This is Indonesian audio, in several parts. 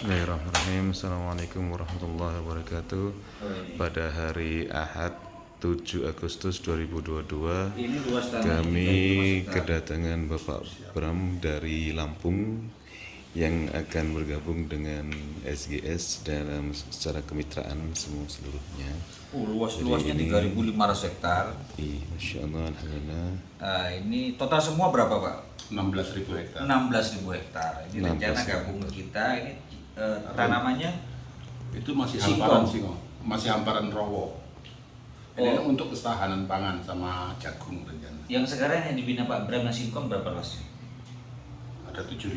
Bismillahirrahmanirrahim. Assalamualaikum warahmatullahi wabarakatuh. Pada hari Ahad 7 Agustus 2022 kami kedatangan Bapak Bram dari Lampung yang akan bergabung dengan SGS dalam secara kemitraan semua seluruhnya. Luasnya 3.500 hektar. Masya Allah, alhamdulillah. Ini total semua berapa Pak? 16.000 hektar. 16.000 hektar. Ini rencana gabung ke kita. Ini tanamannya Itu masih singkong. hamparan singkong, masih hamparan rowo. Ini untuk ketahanan pangan sama jagung rencana. Yang sekarang yang dibina Pak Bram yang singkong berapa luasnya? Ada 7.000.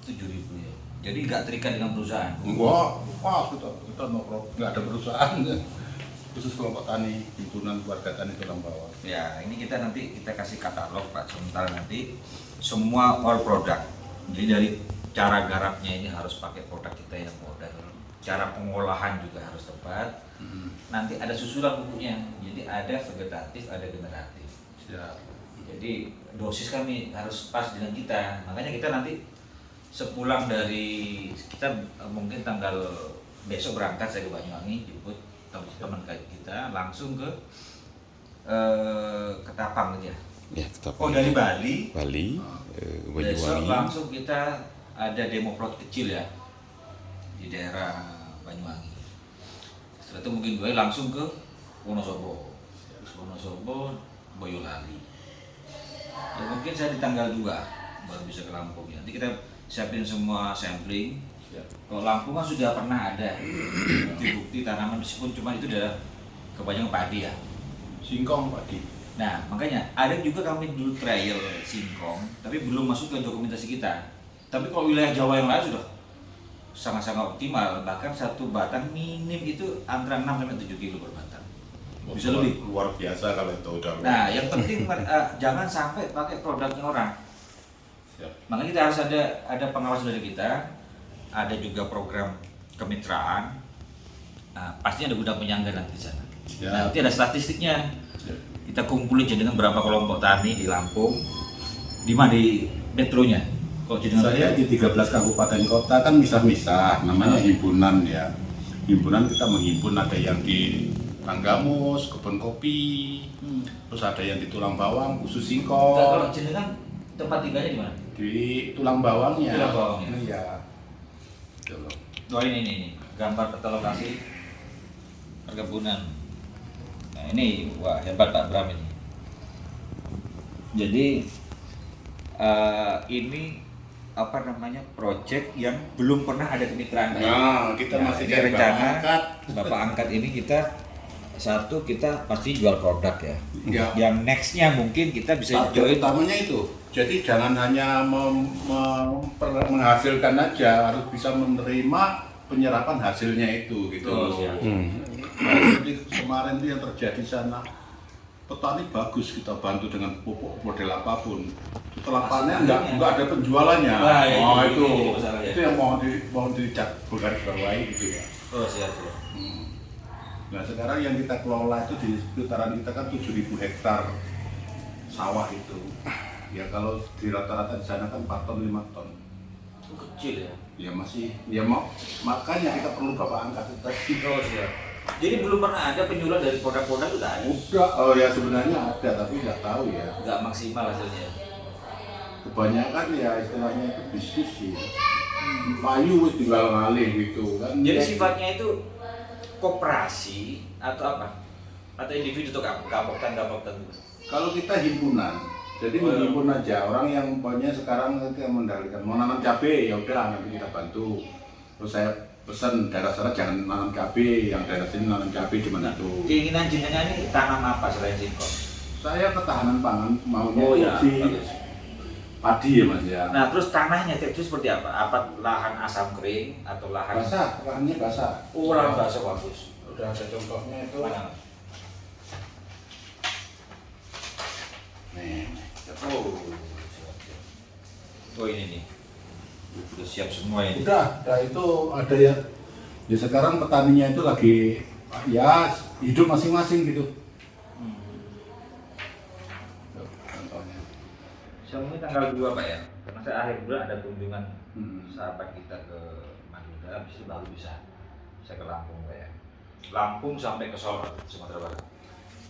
7.000 ya. Jadi nggak terikat dengan perusahaan. Enggak, wah kita nggak ada perusahaan. Khusus kelompok tani, himpunan keluarga tani tulang bawang. Ya, ini kita kasih katalog Pak. Sementara nanti semua all product. Jadi dari cara garapnya ini harus pakai produk kita yang modern. Cara pengolahan juga harus tepat. Nanti ada susulan bukunya. Jadi ada vegetatif, ada generatif. Siap. Jadi dosis kami harus pas dengan kita. Makanya kita nanti sepulang dari kita mungkin tanggal besok berangkat saya ke Banyuwangi jemput teman kita langsung ke Ketapang gitu ya. Ya, Oh dari Bali. Banyuwangi. Besok langsung kita ada demo plot kecil ya di daerah Banyuwangi. Setelah itu mungkin gue langsung ke Wonosobo. Terus Wonosobo, Boyolali. Ya mungkin saya di tanggal 2 baru bisa ke Lampung. Nanti kita siapin semua sampling. Kalau Lampung kan sudah pernah ada bukti-bukti tanaman meskipun cuma itu udah kebanyakan padi ya. Singkong padi. Nah makanya ada juga kami dulu trial singkong, tapi belum masuk ke dokumentasi kita. Tapi kalau wilayah Jawa yang lain sudah sangat-sangat optimal, bahkan satu batang minim itu antara 6 sampai 7 kilo per batang. Bisa lebih. Luar biasa kalau itu udah. Nah yang penting jangan sampai pakai produknya orang. Siap. Makanya kita harus ada pengawas dari kita. Ada juga program kemitraan. Nah, pastinya ada gudang penyangga nanti di sana. Ya. Nanti ada statistiknya. Kita kumpulin dengan berapa kelompok tani di Lampung, di mana di metronya. Kalau jenengan Saya di 13 kabupaten kota kan misah-misah, namanya himpunan ya. Himpunan kita menghimpun, ada yang di Tanggamus, kebun kopi, terus ada yang di tulang bawang, khusus singkong. kalau jenengan tempat tinggalnya di mana? Di tulang bawangnya. Tulang bawangnya. Iya. Gitu loh. Oh ini gambar peta lokasi perkebunan. Nah ini wah hebat Pak Bram ini. Jadi ini apa namanya project yang belum pernah ada kemitraan. Nah, kita masih ini cari rencana Bapak angkat ini kita pasti jual produk ya. Ya. Yang nextnya mungkin kita bisa Target join. utamanya itu. Jadi jangan hanya menghasilkan aja, harus bisa menerima penyerapan hasilnya itu gitu. Betul, siap. Jadi kemarin itu yang terjadi sana, petani bagus kita bantu dengan pupuk model apapun. Setelah panen nggak ada penjualannya. Nah, itu itu masalahnya. itu yang mohon dicat garis bawahi gitu ya. Oh siap. Nah sekarang yang kita kelola itu di sekitaran kita kan 7.000 hektar sawah itu. Ya kalau di rata-rata di sana kan 4 ton 5 ton. Itu kecil ya. Ya masih, ya mau makanya kita perlu bapak angkat itu tadi. Oh siap. Jadi belum pernah ada penjualan dari produk-produk itu tadi. Udah, oh ya sebenarnya ada tapi nggak tahu ya. Nggak maksimal hasilnya. Kebanyakan ya istilahnya itu bisnis sih. Payu wis tinggal ngalih gitu kan. Jadi Ya, sifatnya itu koperasi atau apa? Atau individu atau kapotan kalau kita himpunan, jadi menghimpun aja orang yang umpamanya sekarang kita mendalikan mau nanam cabai ya udah nanti kita bantu. Terus saya pesan daerah sana jangan nanam cabai, yang daerah sini nanam cabai cuma itu. Keinginan jenengan ini tanam apa selain singkong? Saya ketahanan pangan maunya Oh itu ya, si bagus. padi ya mas ya. Nah terus tanahnya itu seperti apa? Apa lahan asam kering atau lahan? Basah, lahannya basah. Oh lahan basah bagus. Udah ada contohnya itu. Mana? Nih. Oh, siap. Oh ini nih. Udah siap semua ini. Udah itu ada ya sekarang petaninya itu lagi ya hidup masing-masing gitu. Contohnya. Saya mungkin tanggal 2 Pak ya. Karena saya akhir bulan ada kunjungan Hmm. sahabat kita ke Madura. udah habis itu baru bisa saya ke Lampung ya. Lampung sampai ke Solo, Sumatera Barat.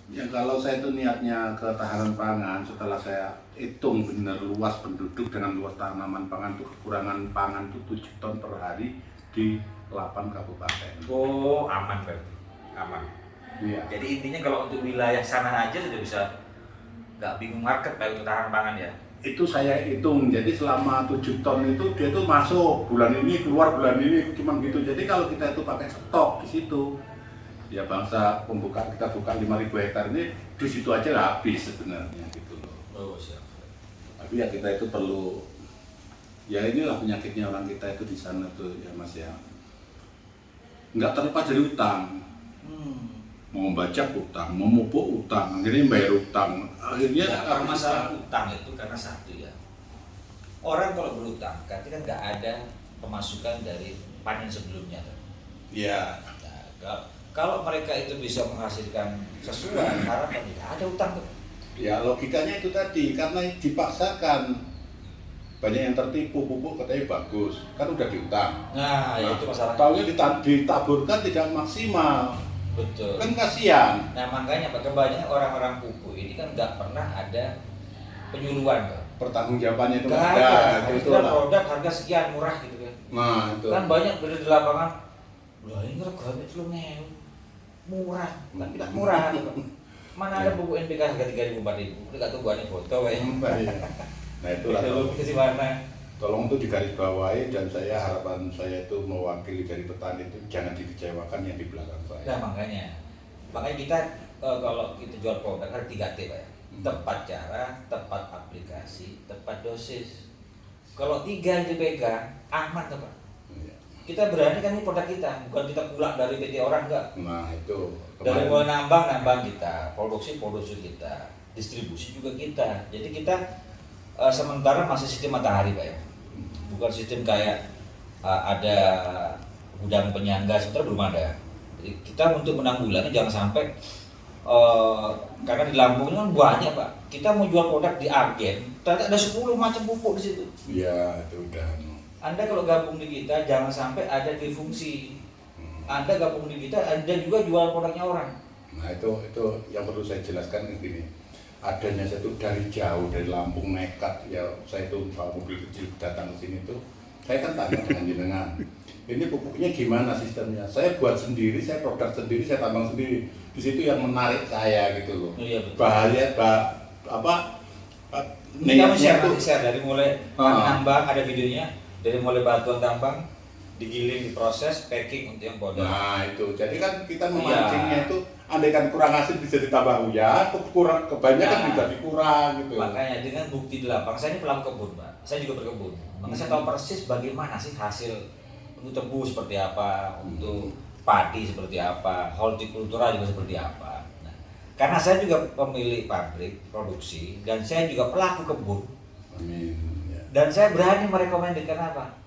Ya kalau saya itu niatnya ketahanan pangan, setelah saya hitung benar luas penduduk dengan luas tanaman pangan itu kekurangan pangan itu 7 ton per hari di 8 kabupaten. Oh, aman berarti. Aman. Iya. Jadi intinya kalau untuk wilayah sana aja sudah bisa nggak bingung market Pak untuk tahan pangan ya. Itu saya hitung, jadi selama 7 ton itu dia tuh masuk bulan ini, keluar bulan ini, cuma gitu. Jadi kalau kita itu pakai stok di situ, ya bangsa pembukaan kita buka 5.000 hektar ini di situ aja habis sebenarnya gitu loh. Oh siap. Tapi ya kita itu perlu, ya inilah penyakitnya orang kita itu di sana tuh ya Mas ya, nggak terlepas dari utang. Mau membaca utang, mau memupuk utang, akhirnya bayar utang, akhirnya Ya, kalau masalah utang itu karena satu ya, orang kalau berutang berarti kan nggak ada pemasukan dari panen sebelumnya kan? ya Nah, kalau mereka itu bisa menghasilkan sesuai harapan, tidak ada utang tuh. ya logikanya itu tadi, karena dipaksakan banyak yang tertipu, pupuk katanya bagus, kan udah diutang. Nah, ya itu masalahnya. Taunya ditaburkan tidak maksimal, Betul. kan kasihan. Nah makanya Pak, kebanyakan orang-orang pupuk ini kan nggak pernah ada penyuluhan Pak. Pertanggungjawabannya itu Nggak nggak ada. ada, itu Ada lah. produk harga sekian murah gitu kan. Nah itu. Kan banyak di lapangan, wah ini regane itu murah, kan tidak murah gitu. Mana ada pupuk NPK harga 3.000 4.000, kita tunggu ada foto ya. Iya. Nah itulah. Kasih warna. Tolong itu digarisbawahi, dan saya harapan saya itu mewakili dari petani itu jangan dikecewakan yang di belakang saya. Nah makanya kita kalau kita jual produk ada 3T Pak ya. Tepat cara, tepat aplikasi, tepat dosis. Kalau 3 yang dipegang, aman tuh Pak. Iya. Kita berani kan ini produk kita, bukan kita pulang dari PT orang enggak. Nah itu Dari mulai nambang kita, produksi kita, distribusi juga kita. Jadi kita sementara masih sistem matahari Pak ya. Bukan sistem kayak ada gudang penyangga, sementara belum ada. Jadi kita untuk menanggulangi jangan sampai karena di Lampung ini kan banyak Pak. Kita mau jual produk di Argen, ternyata ada 10 macam pupuk di situ. Iya itu udah. Anda kalau gabung di kita jangan sampai ada difungsi. Anda gabung di kita, Anda juga jual produknya orang. Nah itu yang perlu saya jelaskan begini. Adanya saya itu dari jauh, dari Lampung nekat ya, saya itu bawa mobil kecil datang ke sini tuh, saya kan tanya dengan jenengan, ini pupuknya gimana sistemnya? Saya buat sendiri, saya produk sendiri, saya tambang sendiri. Di situ yang menarik saya gitu loh. Iya, betul. Bahaya Ini kami share dari mulai nambang, ada videonya, dari mulai batuan tambang, digiling, diproses, packing untuk yang produk. Nah itu, jadi kan kita memancingnya itu, andaikan kurang hasil bisa ditambah ya, kebanyakan bisa dikurang gitu. Makanya dengan bukti di lapang, saya ini pelaku kebun Pak, saya juga berkebun. Makanya saya tahu persis bagaimana sih hasil untuk tebu seperti apa, untuk padi seperti apa, hortikultura juga seperti apa. Nah, karena saya juga pemilik pabrik produksi dan saya juga pelaku kebun. Amin. Ya. Dan saya berani merekomendasikan apa?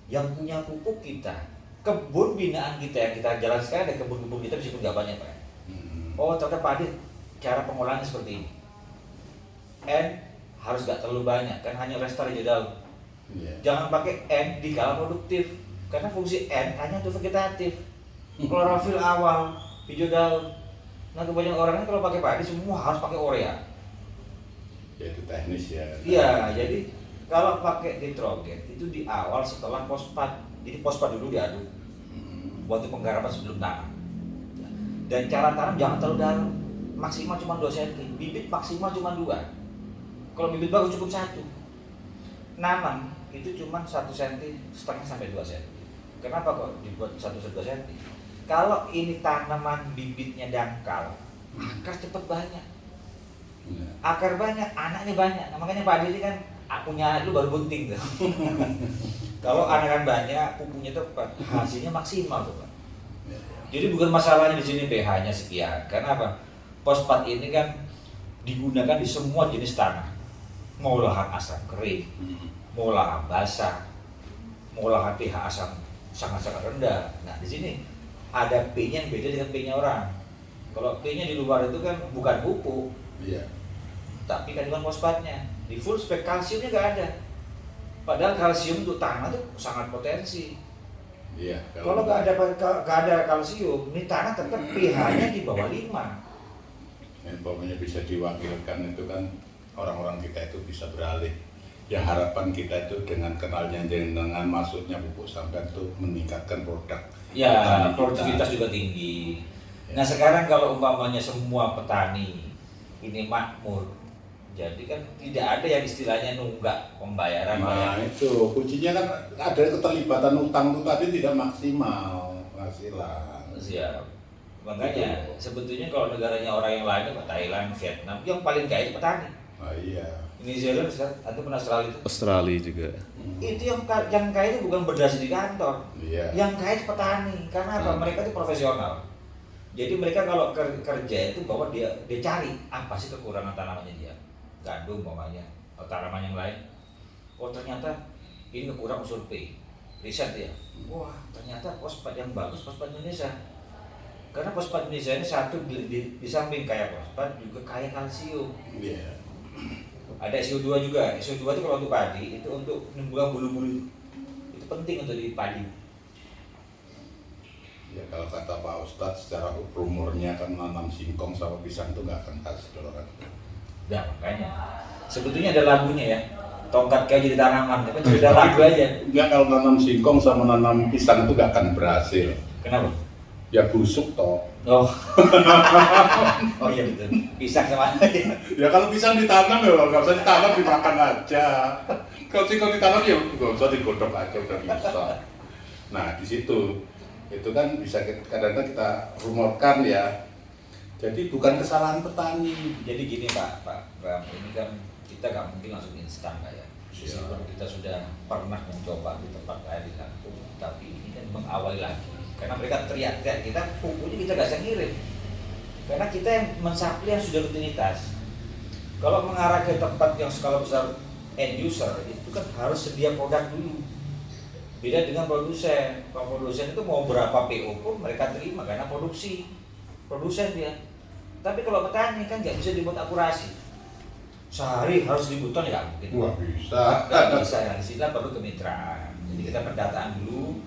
Yang punya pupuk kita, kebun binaan kita yang kita jalan sekarang, ada kebun-kebun kita meskipun nggak banyak Pak. Oh ternyata padi cara pengolahannya seperti ini. N harus nggak terlalu banyak, kan hanya lestari di daun. Jangan pakai N di kala produktif, karena fungsi N hanya untuk vegetatif. Klorofil awal, hijau daun. Nah kebanyakan orang kan kalau pakai padi semua harus pakai urea. Ya itu teknis ya. Iya, jadi kalau pakai nitrogen itu di awal setelah fosfat. Jadi fosfat dulu diaduk buat penggarapan sebelum tanam. Dan cara tanam jangan terlalu dalam, maksimal cuma 2 cm. Bibit maksimal cuma 2. Kalau bibit bagus cukup 1. Nanam itu cuma 1,5 cm sampai 2 cm. Kenapa kok dibuat 1-2 cm? Kalau ini tanaman bibitnya dangkal, akar cepat banyak. Akar banyak, anaknya banyak. Nah, makanya padi ini kan punya lu baru bunting tuh. Kalau anakan banyak, pupuknya tepat, hasilnya maksimal tuh Pak. Jadi bukan masalahnya di sini pH-nya sekian. Karena apa? Fosfat ini kan digunakan di semua jenis tanah. Mau lahan asam kering, mau lahan basah, mau lahan pH asam sangat-sangat rendah. Nah di sini ada P-nya yang beda dengan P-nya orang. Kalau P-nya di luar itu kan bukan pupuk, tapi kandungan fosfatnya. Di full spek kalsiumnya nggak ada. Padahal kalsium untuk tanah tuh sangat potensi. Iya. Kalau nggak ada kalsium, ini tanah tetap pH-nya di bawah 5. Umpamanya bisa diwakilkan itu kan orang-orang kita itu bisa beralih. Ya harapan kita itu dengan kenalnya dengan masuknya pupuk sampai itu meningkatkan produk. Ya, petani kita. produktivitas juga tinggi. Ya. Nah sekarang kalau umpamanya semua petani ini makmur, jadi kan tidak ada yang istilahnya nunggak pembayaran. Nah itu kuncinya kan ada keterlibatan utang itu tadi tidak maksimal penghasilan. Siap. Makanya sebetulnya kalau negaranya orang yang lain, Thailand, Vietnam, yang paling kaya itu petani. Oh iya. New Zealand, atau pernah Australia itu? Australia juga. Itu yang kaya itu bukan berdasar di kantor. Iya. Yang kaya itu petani. Karena apa? Mereka itu profesional. Jadi mereka kalau kerja itu bahwa dia cari apa sih kekurangan tanamannya dia. Gandum umpamanya, atau tanaman yang lain. Oh ternyata ini kekurangan unsur P. Riset ya. Wah ternyata fosfat yang bagus fosfat Indonesia. Karena fosfat Indonesia ini satu di samping kaya fosfat juga kaya kalsium. Iya. Ada SO2 juga. SO2 itu kalau untuk padi itu untuk menimbulkan bulu-bulu. Itu penting untuk di padi. Ya kalau kata Pak Ustadz secara umurnya kan menanam singkong sama pisang itu nggak akan hasil kan. Ya makanya. Sebetulnya ada lagunya ya. Tongkat kayak jadi tanaman, tapi sudah lagu aja. Enggak, kalau nanam singkong sama nanam pisang itu nggak akan berhasil. Kenapa? Ya busuk toh. Oh. Oh iya betul. Pisang sama Ya kalau pisang ditanam ya nggak usah ditanam, dimakan aja. Kalau singkong ditanam ya nggak usah digodok aja udah bisa. Nah di situ itu kan bisa kadang-kadang kita rumorkan ya. Jadi bukan kesalahan petani. Jadi gini Pak Bram, ini kan kita nggak mungkin langsung instan Pak ya. Meskipun kita sudah pernah mencoba di tempat lain di Lampung, tapi ini kan mengawali lagi. Karena mereka teriak-teriak kita, pupuknya kita nggak bisa ngirim. Karena kita yang mensuplai yang sudah rutinitas. Kalau mengarah ke tempat yang skala besar end user, itu kan harus sedia produk dulu. Beda dengan produsen. Kalau produsen itu mau berapa PO pun mereka terima karena produsen dia. Tapi kalau petani kan nggak bisa dibuat akurasi. Sehari harus 1.000 ton ya nggak mungkin. Wah bisa. Nggak bisa ya, di sini perlu kemitraan. Jadi kita pendataan dulu.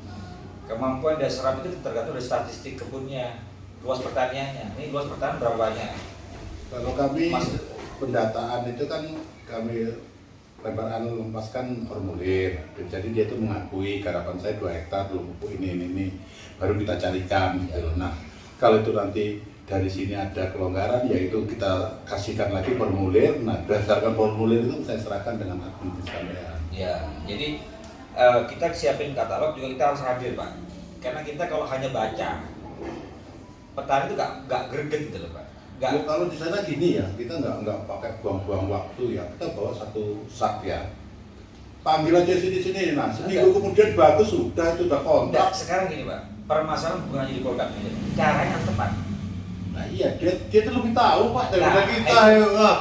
Kemampuan dasar itu tergantung dari statistik kebunnya, luas pertaniannya. Ini luas pertanian berapa banyak? Kalau kami pendataan itu kan kami lempaskan formulir. Jadi dia itu mengakui garapan saya 2 hektar belum pupuk ini baru kita carikan gitu. Nah kalau itu nanti dari sini ada kelonggaran, yaitu kita kasihkan lagi formulir. Nah berdasarkan formulir itu saya serahkan dengan admin sampean. Ya, jadi kita siapin katalog juga kita harus hadir Pak. Karena kita kalau hanya baca, petani itu nggak greget gitu loh Pak. Ya, kalau di sana gini ya, kita nggak pakai buang-buang waktu ya. Kita bawa satu sak ya. Panggil aja sini. Nah seminggu kemudian bagus sudah itu udah kontrak. Sekarang gini Pak, permasalahan bukan hanya di produk aja, caranya yang tepat. Nah iya, dia tuh lebih tahu Pak daripada kita.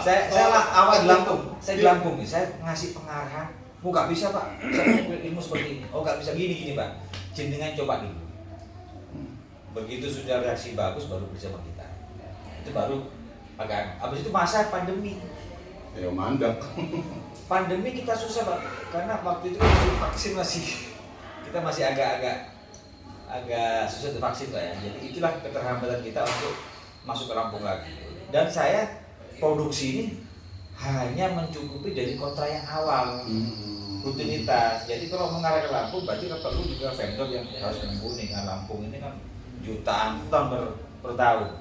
Saya awal di Lampung, saya di Lampung nih, saya ngasih pengarahan. Oh nggak bisa Pak, saya punya ilmu seperti ini. Oh nggak bisa gini Pak, jenengan coba dulu. Begitu sudah reaksi bagus baru bersama kita. Itu baru agak. Habis itu masa pandemi. Ya mandek. Pandemi kita susah Pak, karena waktu itu vaksin kita masih agak susah divaksin Pak ya. Jadi itulah keterlambatan kita untuk masuk ke Lampung lagi. Dan saya produksi ini hanya mencukupi dari kontra yang awal. Rutinitas. Jadi kalau mengarah ke Lampung berarti perlu juga vendor yang harus mumpuni. Kan Lampung ini kan jutaan ton per tahun.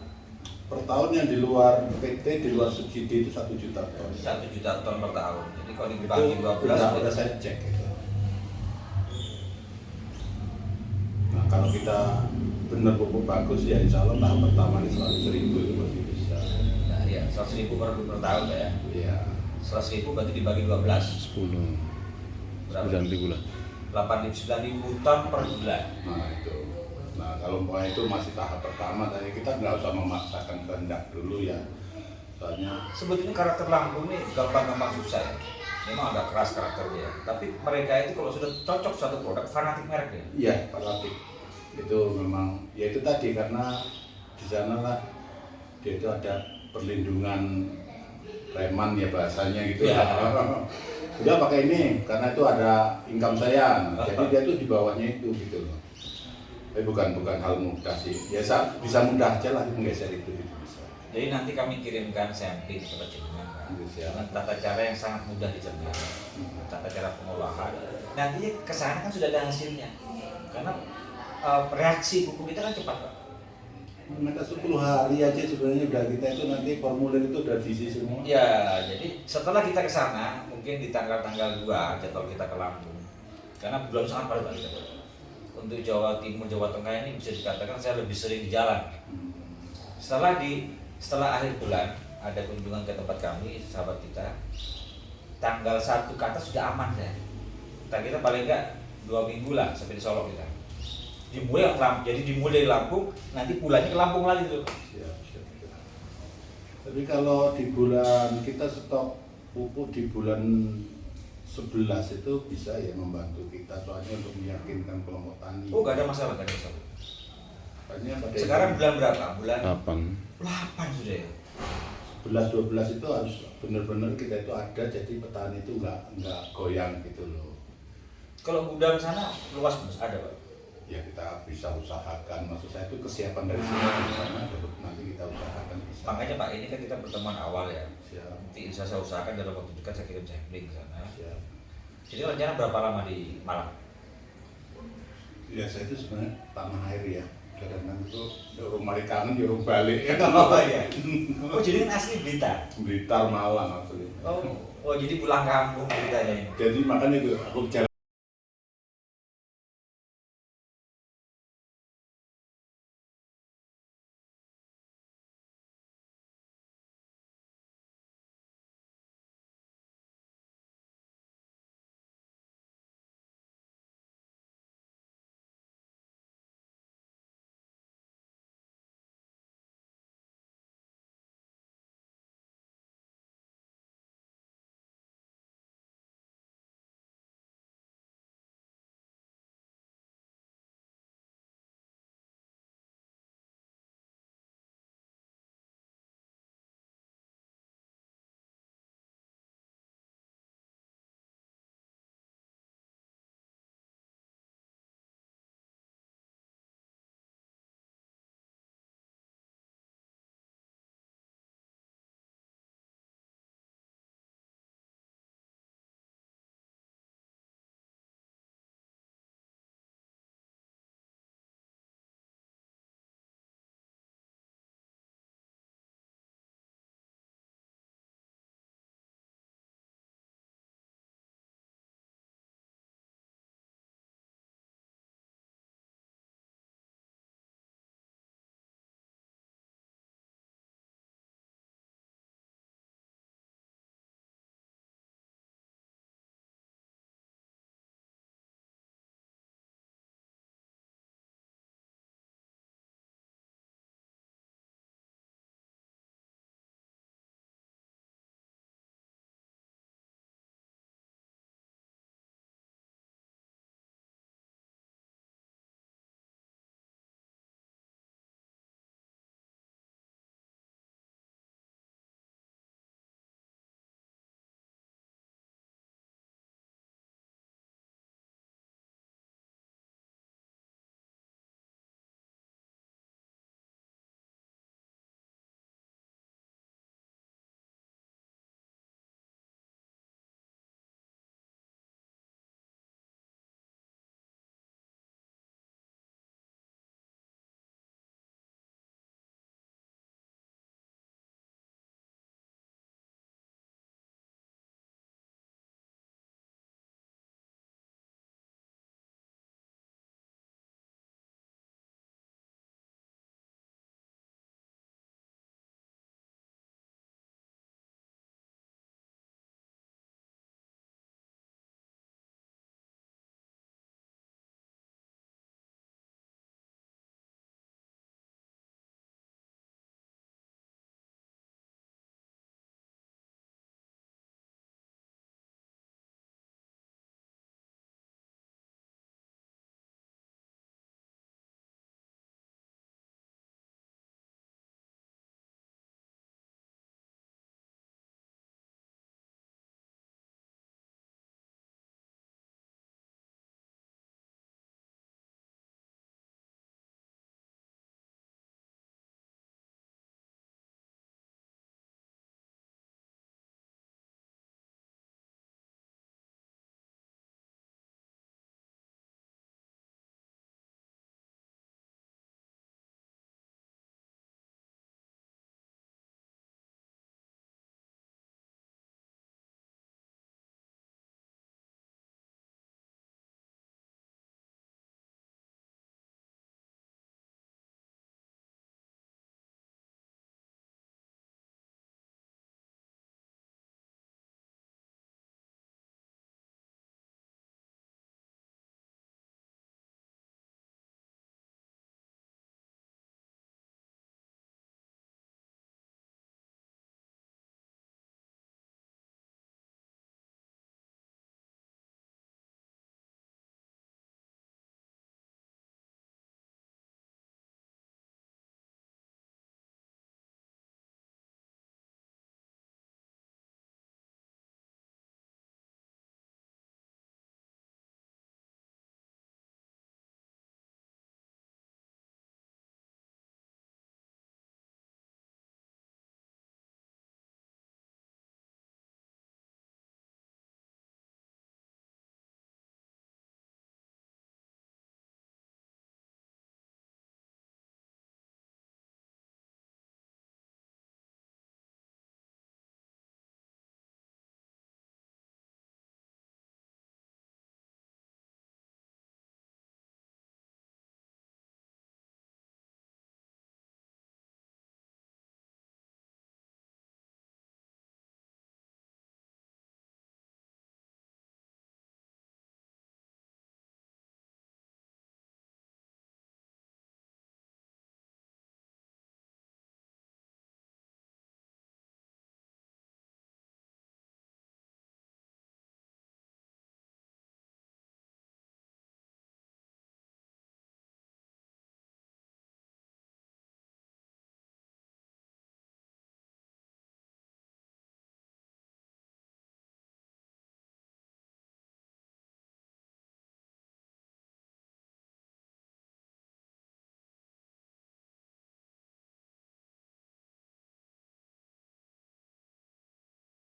Per tahun yang di luar PT, di luar subsidi itu 1 juta ton. 1 juta ton per tahun. Jadi kalau dibagi 12 udah saya cek itu. Nah kalau kita benar pupuk bagus ya insya Allah tahap pertama ini 100.000 itu masih bisa. Nah ya 100.000 per tahun ya. Iya. 100.000 berarti dibagi 12. 10. Berapa? 9.000 lah. 9.000 ton per bulan. Nah itu. Nah kalau mau itu masih tahap pertama, tadi kita nggak usah memaksakan kehendak dulu ya. Soalnya Sebetulnya karakter Lampung ini gampang-gampang susah ya. Memang agak keras karakternya. Tapi mereka itu kalau sudah cocok satu produk, fanatik merek ya. iya fanatik. Itu memang ya itu tadi karena di sana lah dia itu ada perlindungan preman ya bahasanya gitu ya. Udah pakai ini karena itu ada income saya. Jadi dia tuh di bawahnya itu gitu loh. bukan hal mudah sih. Ya bisa mudah aja lah menggeser itu bisa. Jadi nanti kami kirimkan sampling kepada jenengan dengan tata cara yang sangat mudah dicerna, tata cara pengolahan. Nantinya ke sana kan sudah ada hasilnya, karena reaksi buku kita kan cepat, Pak. Mereka 10 hari aja sebenarnya udah kita itu nanti formulir itu udah diisi semua. Ya, jadi setelah kita ke sana, mungkin di tanggal-tanggal 2 jadwal kita ke Lampung. Karena belum sangat padat Pak, kita. Untuk Jawa Timur, Jawa Tengah ini bisa dikatakan saya lebih sering di jalan. Setelah akhir bulan ada kunjungan ke tempat kami, sahabat kita. Tanggal 1 ke atas sudah aman ya. Kita paling enggak 2 minggu lah sampai di Solo kita. Dimulai jadi dimulai dari Lampung, nanti pulangnya ke Lampung lagi tuh. Siap. Tapi kalau di bulan kita stok pupuk di bulan 11 itu bisa ya membantu kita soalnya untuk meyakinkan kelompok tani. Oh, gak ada masalah, gak ada masalah. Sekarang bulan berapa? Bulan 8 sudah ya. 11-12 itu harus benar-benar kita itu ada, jadi petani itu nggak goyang gitu loh. Kalau gudang sana luas ada Pak? Ya kita bisa usahakan, maksud saya itu kesiapan dari sini di sana nanti kita usahakan bisa. Makanya Pak, ini kan kita pertemuan awal ya. Siap. Nanti insya saya usahakan dalam waktu dekat saya kirim sampling ke sana. Siap. Jadi rencana berapa lama di Malang? Ya saya itu sebenarnya tanah air ya. Kadang-kadang itu rumah di kangen di rumah balik. Oh iya. Oh jadi kan asli Blitar. Blitar Malang asli. Oh jadi pulang kampung ceritanya ini. Jadi makanya itu aku jalan